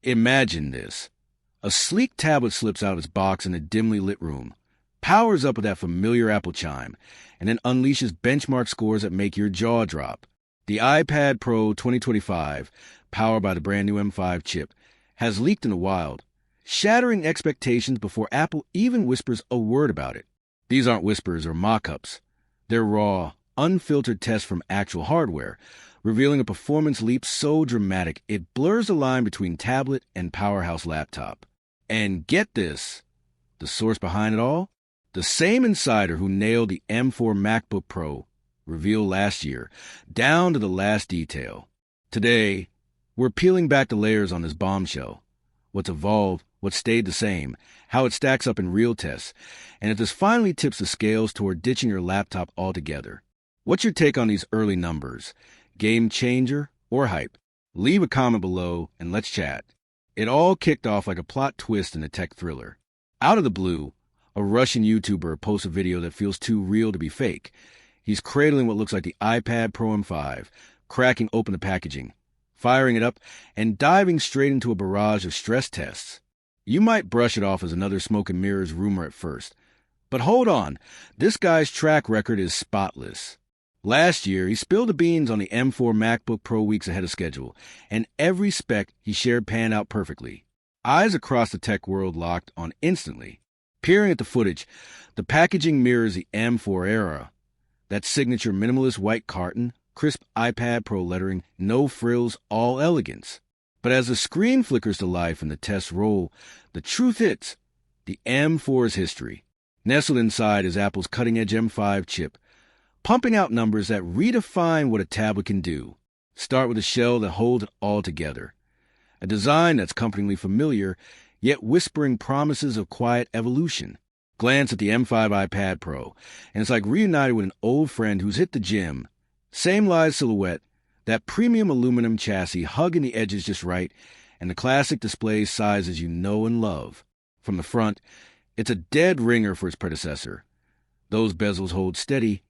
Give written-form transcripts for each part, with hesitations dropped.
Imagine this. A sleek tablet slips out of its box in a dimly lit room, powers up with that familiar Apple chime, and then unleashes benchmark scores that make your jaw drop. The iPad Pro 2025, powered by the brand new M5 chip, has leaked in the wild, shattering expectations before Apple even whispers a word about it. These aren't whispers or mock-ups. They're raw, unfiltered tests from actual hardware, revealing a performance leap so dramatic it blurs the line between tablet and powerhouse laptop. And get this, the source behind it all? The same insider who nailed the M4 MacBook Pro, revealed last year, down to the last detail. Today, we're peeling back the layers on this bombshell. What's evolved, what stayed the same, how it stacks up in real tests, and if this finally tips the scales toward ditching your laptop altogether. What's your take on these early numbers? Game changer or hype? Leave a comment below and let's chat. It all kicked off like a plot twist in a tech thriller. Out of the blue, a Russian YouTuber posts a video that feels too real to be fake. He's cradling what looks like the iPad Pro M5, cracking open the packaging, firing it up, and diving straight into a barrage of stress tests. You might brush it off as another smoke and mirrors rumor at first. But hold on, this guy's track record is spotless. Last year, he spilled the beans on the M4 MacBook Pro weeks ahead of schedule, and every spec he shared panned out perfectly. Eyes across the tech world locked on instantly. Peering at the footage, the packaging mirrors the M4 era. That signature minimalist white carton, crisp iPad Pro lettering, no frills, all elegance. But as the screen flickers to life and the tests roll, the truth hits. The M4's history. Nestled inside is Apple's cutting-edge M5 chip, pumping out numbers that redefine what a tablet can do. Start with a shell that holds it all together. A design that's comfortingly familiar, yet whispering promises of quiet evolution. Glance at the M5 iPad Pro, and it's like reunited with an old friend who's hit the gym. Same lithe silhouette, that premium aluminum chassis hugging the edges just right, and the classic display sizes you know and love. From the front, it's a dead ringer for its predecessor. Those bezels hold steady.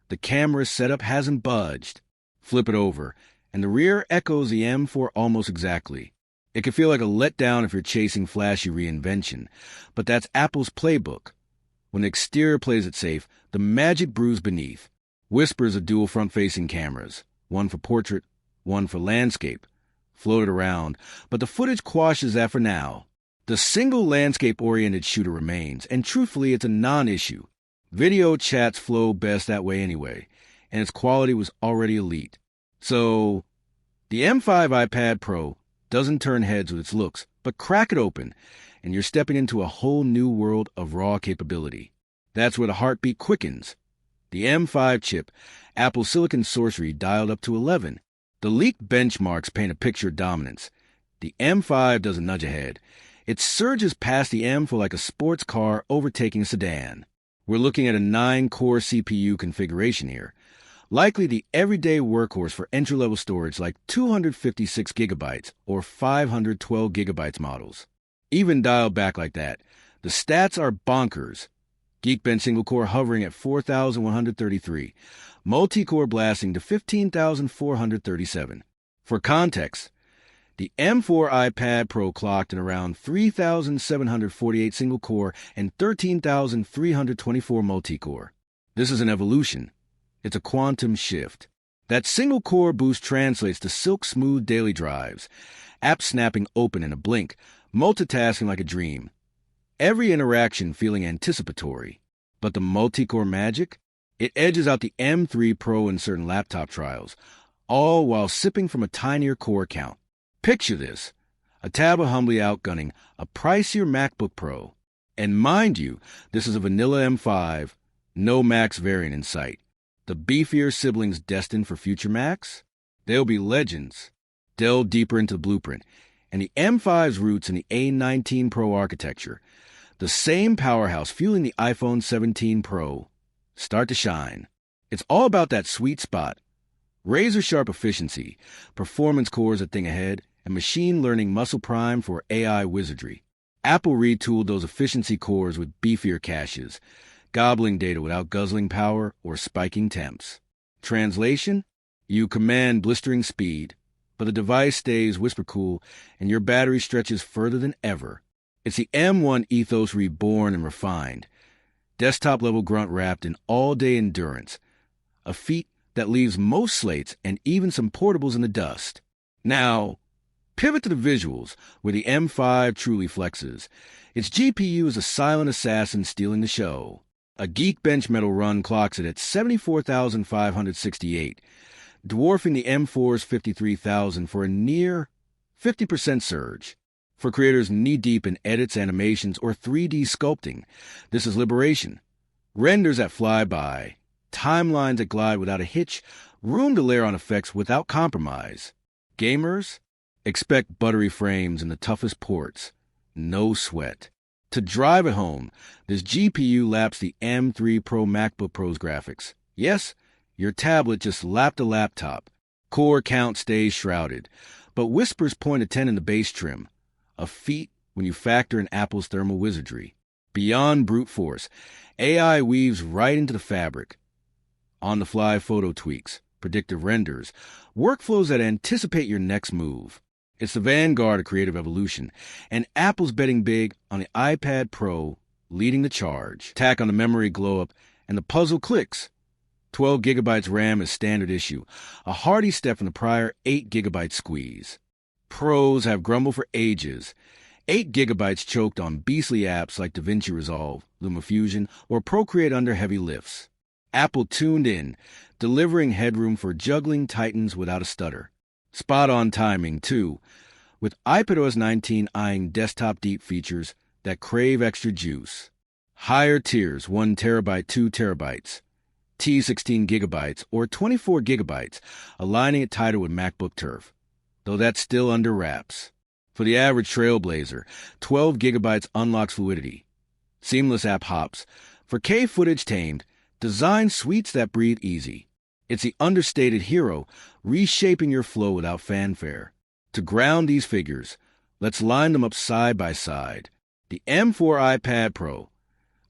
The camera setup hasn't budged. Flip it over, and the rear echoes the M4 almost exactly. It can feel like a letdown if you're chasing flashy reinvention, but that's Apple's playbook. When the exterior plays it safe, the magic brews beneath. Whispers of dual front-facing cameras, one for portrait, one for landscape, floated around, but the footage quashes that for now. The single landscape-oriented shooter remains, and truthfully, it's a non-issue. Video chats flow best that way anyway, and its quality was already elite. So, the M5 iPad Pro doesn't turn heads with its looks, but crack it open, and you're stepping into a whole new world of raw capability. That's where the heartbeat quickens. The M5 chip, Apple's silicon sorcery dialed up to 11. The leaked benchmarks paint a picture of dominance. The M5 doesn't nudge ahead. It surges past the M4 like a sports car overtaking a sedan. We're looking at a 9-core CPU configuration here, likely the everyday workhorse for entry-level storage like 256 gigabytes or 512 gigabytes models. Even dialed back like that, the stats are bonkers. Geekbench single-core hovering at 4,133, multi-core blasting to 15,437. For context, the M4 iPad Pro clocked in around 3,748 single-core and 13,324 multi-core. This is an evolution. It's a quantum shift. That single-core boost translates to silk-smooth daily drives, apps snapping open in a blink, multitasking like a dream. Every interaction feeling anticipatory. But the multi-core magic? It edges out the M3 Pro in certain laptop trials, all while sipping from a tinier core count. Picture this, a tablet humbly outgunning a pricier MacBook Pro. And mind you, this is a vanilla M5, no Max variant in sight. The beefier siblings destined for future Macs? They'll be legends. Delve deeper into the blueprint, and the M5's roots in the A19 Pro architecture, the same powerhouse fueling the iPhone 17 Pro, start to shine. It's all about that sweet spot. Razor-sharp efficiency, performance cores a thing ahead, and machine learning muscle prime for AI wizardry. Apple retooled those efficiency cores with beefier caches, gobbling data without guzzling power or spiking temps. Translation? You command blistering speed, but the device stays whisper cool and your battery stretches further than ever. It's the M1 ethos reborn and refined. Desktop-level grunt wrapped in all-day endurance. A feat that leaves most slates and even some portables in the dust. Now, pivot to the visuals, where the M5 truly flexes. Its GPU is a silent assassin stealing the show. A Geekbench metal run clocks it at 74,568, dwarfing the M4's 53,000 for a near 50% surge. For creators knee-deep in edits, animations, or 3D sculpting, this is liberation. Renders that fly by, timelines that glide without a hitch, room to layer on effects without compromise. Gamers, expect buttery frames and the toughest ports. No sweat. To drive at home, this GPU laps the M4 MacBook Pro's graphics. Yes, your tablet just lapped a laptop. Core count stays shrouded, but whispers point to 10 in the base trim. A feat when you factor in Apple's thermal wizardry. Beyond brute force, AI weaves right into the fabric. On-the-fly photo tweaks, predictive renders, workflows that anticipate your next move. It's the vanguard of creative evolution, and Apple's betting big on the iPad Pro, leading the charge. Tack on the memory glow-up, and the puzzle clicks. 12 gigabytes RAM is standard issue, a hearty step from the prior 8 gigabyte squeeze. Pros have grumbled for ages. 8 gigabytes choked on beastly apps like DaVinci Resolve, LumaFusion, or Procreate under heavy lifts. Apple tuned in, delivering headroom for juggling titans without a stutter. Spot-on timing, too, with iPadOS 19 eyeing desktop-deep features that crave extra juice. Higher tiers, 1 terabyte, 2 terabytes, T16 gigabytes, or 24 gigabytes, aligning it tighter with MacBook turf, though that's still under wraps. For the average trailblazer, 12 gigabytes unlocks fluidity. Seamless app hops. For K footage tamed, design suites that breathe easy. It's the understated hero, reshaping your flow without fanfare. To ground these figures, let's line them up side by side. The M4 iPad Pro,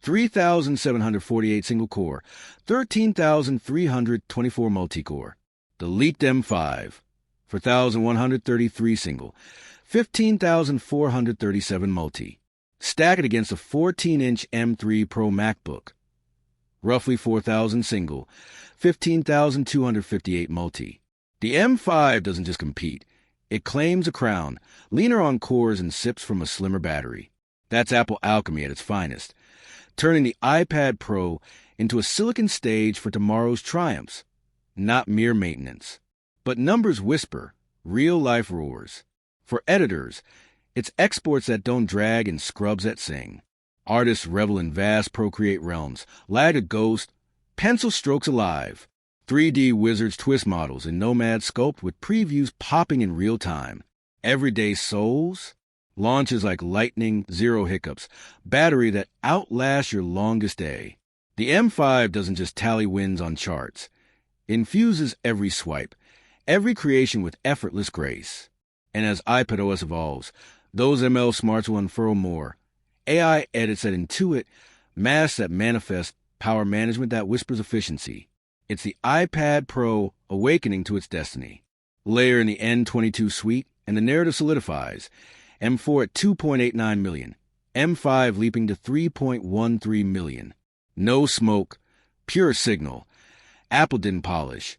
3,748 single-core, 13,324 multi-core. The leaked M5, 4,133 single, 15,437 multi. Stack it against a 14-inch M3 Pro MacBook, roughly 4,000 single, 15,258 multi. The M5 doesn't just compete. It claims a crown, leaner on cores and sips from a slimmer battery. That's Apple alchemy at its finest, turning the iPad Pro into a silicon stage for tomorrow's triumphs. Not mere maintenance. But numbers whisper, real-life roars. For editors, it's exports that don't drag and scrubs that sing. Artists revel in vast Procreate realms, lag a ghost, pencil strokes alive. 3D wizards twist models in Nomad Sculpt with previews popping in real time. Everyday souls, launches like lightning, zero hiccups, battery that outlasts your longest day. The M5 doesn't just tally wins on charts. It infuses every swipe, every creation with effortless grace. And as iPadOS evolves, those ML smarts will unfurl more. AI edits that intuit, masks that manifest, power management that whispers efficiency. It's the iPad Pro awakening to its destiny. Layer in the N22 suite, and the narrative solidifies. M4 at 2.89 million, M5 leaping to 3.13 million. No smoke, pure signal. Apple didn't polish.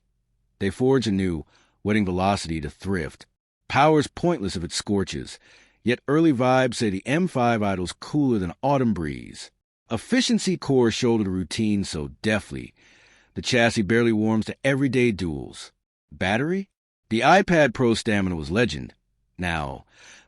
They forge anew, wedding velocity to thrift. Power's pointless if it scorches, yet early vibes say the M5 idles cooler than autumn breeze. Efficiency cores shoulder the routine so deftly. The chassis barely warms to everyday duels. Battery? The iPad Pro stamina was legend. Now,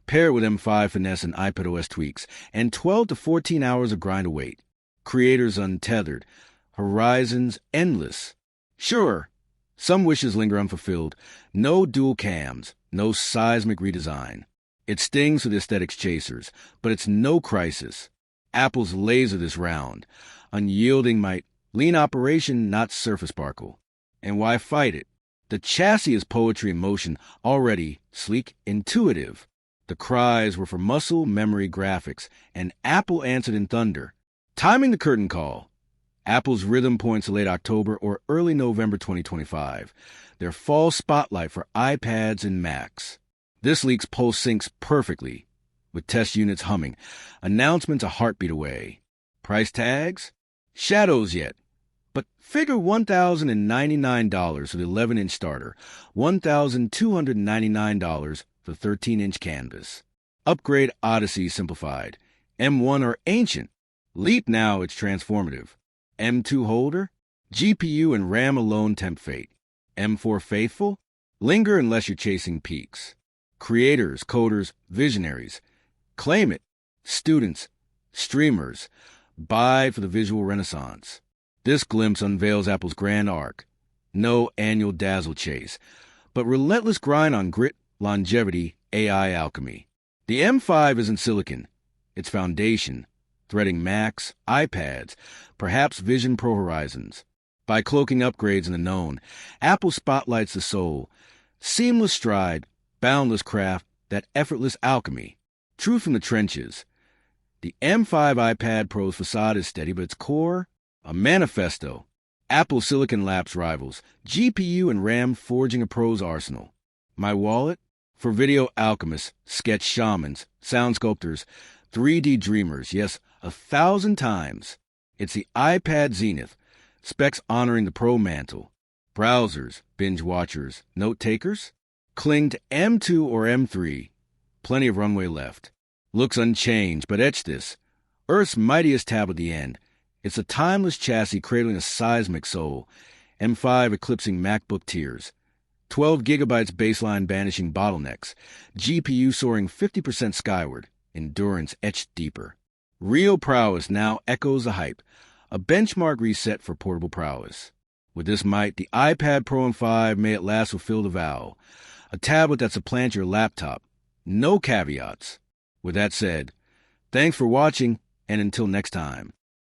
pair it with M5 finesse and iPadOS tweaks, and 12 to 14 hours of grind await. Creators untethered. Horizons endless. Sure, some wishes linger unfulfilled. No dual cams, no seismic redesign. It stings for the aesthetics chasers, but it's no crisis. Apple's laser this round. Unyielding might, lean operation, not surface sparkle. And why fight it? The chassis is poetry in motion, already sleek, intuitive. The cries were for muscle memory graphics, and Apple answered in thunder. Timing the curtain call. Apple's Rhythm points to late October or early November 2025. Their fall spotlight for iPads and Macs. This leak's pulse syncs perfectly, with test units humming. Announcements a heartbeat away. Price tags? Shadows yet. But figure $1,099 for the 11-inch starter, $1,299 for 13-inch canvas. Upgrade Odyssey simplified. M1 or ancient? Leap now, it's transformative. M2 holder? GPU and RAM alone tempt fate. M4 faithful? Linger unless you're chasing peaks. Creators, coders, visionaries. Claim it. Students, streamers. Buy for the visual renaissance. This glimpse unveils Apple's grand arc. No annual dazzle chase, but relentless grind on grit, longevity, AI alchemy. The M5 isn't silicon. It's foundation, threading Macs, iPads, perhaps Vision Pro horizons. By cloaking upgrades in the known, Apple spotlights the soul. Seamless stride, boundless craft, that effortless alchemy. Truth from the trenches. The M5 iPad Pro's facade is steady, but its core, a manifesto. Apple Silicon Labs rivals, GPU and RAM forging a pro's arsenal. My wallet? For video alchemists, sketch shamans, sound sculptors, 3D dreamers, yes, 1,000 times. It's the iPad Zenith, specs honoring the Pro mantle. Browsers, binge watchers, note takers? Cling to M2 or M3. Plenty of runway left. Looks unchanged, but etch this. Earth's mightiest tab at the end. It's a timeless chassis cradling a seismic soul. M5 eclipsing MacBook tiers. 12 gigabytes baseline banishing bottlenecks. GPU soaring 50% skyward. Endurance etched deeper. Real prowess now echoes the hype. A benchmark reset for portable prowess. With this might, the iPad Pro M5 may at last fulfill the vow. A tablet that supplants your laptop. No caveats. With that said, thanks for watching, and until next time.